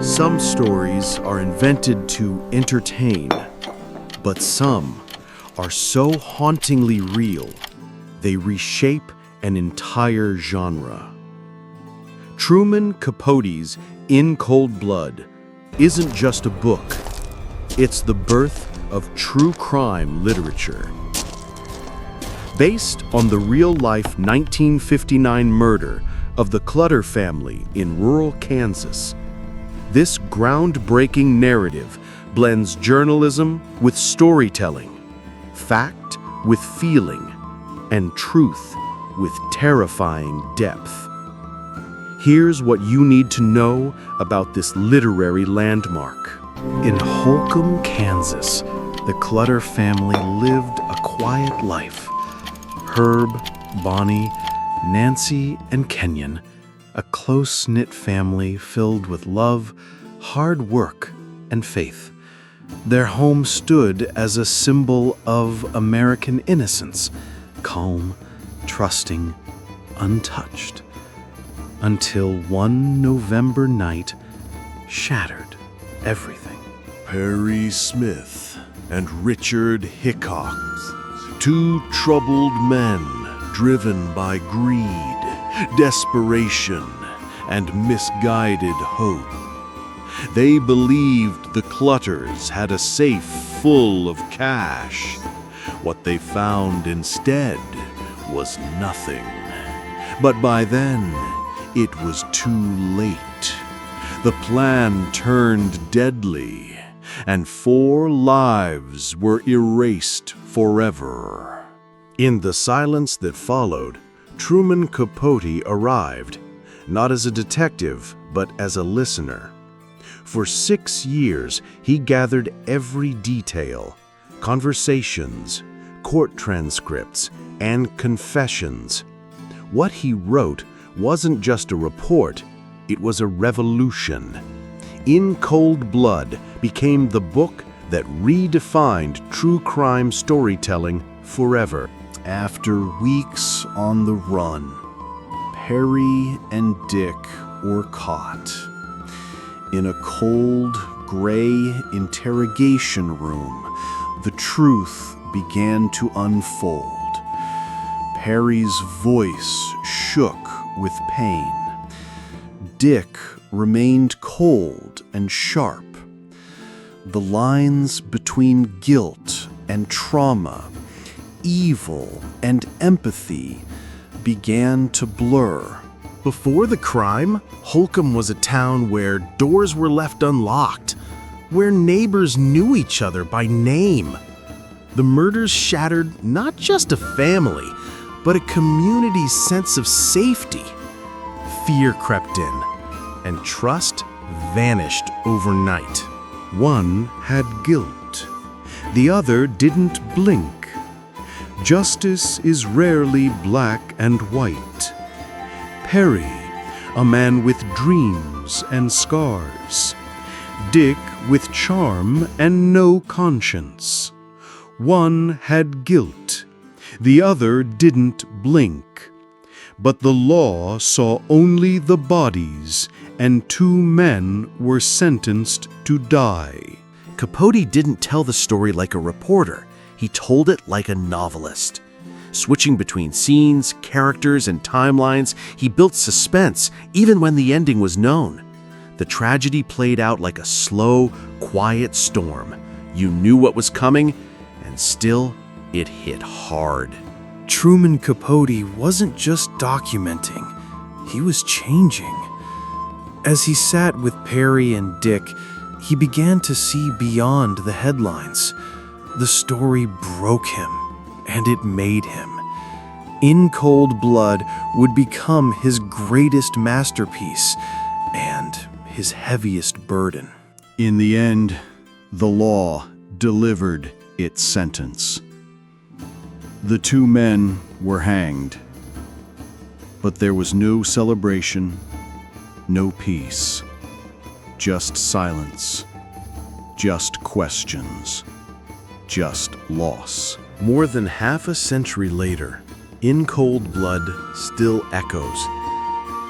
Some stories are invented to entertain, but some are so hauntingly real, they reshape an entire genre. Truman Capote's In Cold Blood isn't just a book, it's the birth of true crime literature. Based on the real-life 1959 murder of the Clutter family in rural Kansas, this groundbreaking narrative blends journalism with storytelling, fact with feeling, and truth with terrifying depth. Here's what you need to know about this literary landmark. In Holcomb, Kansas, the Clutter family lived a quiet life. Herb, Bonnie, Nancy, and Kenyon, a close-knit family filled with love, hard work, and faith. Their home stood as a symbol of American innocence, calm, trusting, untouched, until one November night shattered everything. Perry Smith and Richard Hickox, two troubled men driven by greed, desperation, and misguided hope. They believed the Clutters had a safe full of cash. What they found instead was nothing. But by then, it was too late. The plan turned deadly, and 4 lives were erased forever. In the silence that followed, Truman Capote arrived, not as a detective, but as a listener. For 6 years, he gathered every detail, conversations, court transcripts, and confessions. What he wrote wasn't just a report, it was a revolution. In Cold Blood became the book that redefined true crime storytelling forever. After weeks on the run, Perry and Dick were caught. In a cold, gray interrogation room, the truth began to unfold. Perry's voice shook with pain. Dick remained cold and sharp. The lines between guilt and trauma, evil and empathy began to blur. Before the crime, Holcomb was a town where doors were left unlocked, where neighbors knew each other by name. The murders shattered not just a family, but a community's sense of safety. Fear crept in, and trust vanished overnight. One had guilt. The other didn't blink. Justice is rarely black and white. Perry, a man with dreams and scars. Dick with charm and no conscience. One had guilt. The other didn't blink. But the law saw only the bodies, and 2 men were sentenced to die. Capote didn't tell the story like a reporter. He told it like a novelist. Switching between scenes, characters, and timelines, he built suspense even when the ending was known. The tragedy played out like a slow, quiet storm. You knew what was coming, and still, it hit hard. Truman Capote wasn't just documenting, he was changing. As he sat with Perry and Dick, he began to see beyond the headlines. The story broke him, and it made him. In Cold Blood would become his greatest masterpiece and his heaviest burden. In the end, the law delivered its sentence. The 2 men were hanged, but there was no celebration, no peace, just silence, just questions, just loss. More than half a century later, In Cold Blood still echoes.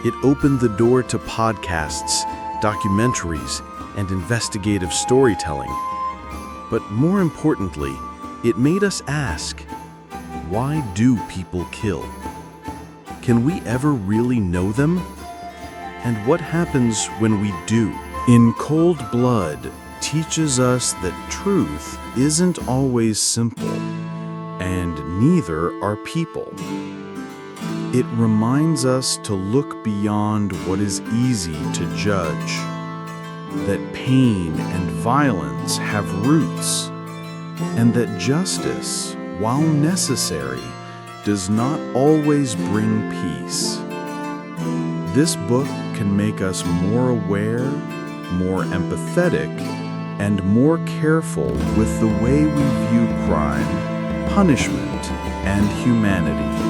It opened the door to podcasts, documentaries, and investigative storytelling. But more importantly, it made us ask, why do people kill? Can we ever really know them? And what happens when we do? In Cold Blood teaches us that truth isn't always simple, and neither are people. It reminds us to look beyond what is easy to judge, that pain and violence have roots, and that justice, while necessary, does not always bring peace. This book can make us more aware, more empathetic, and more careful with the way we view crime, punishment, and humanity.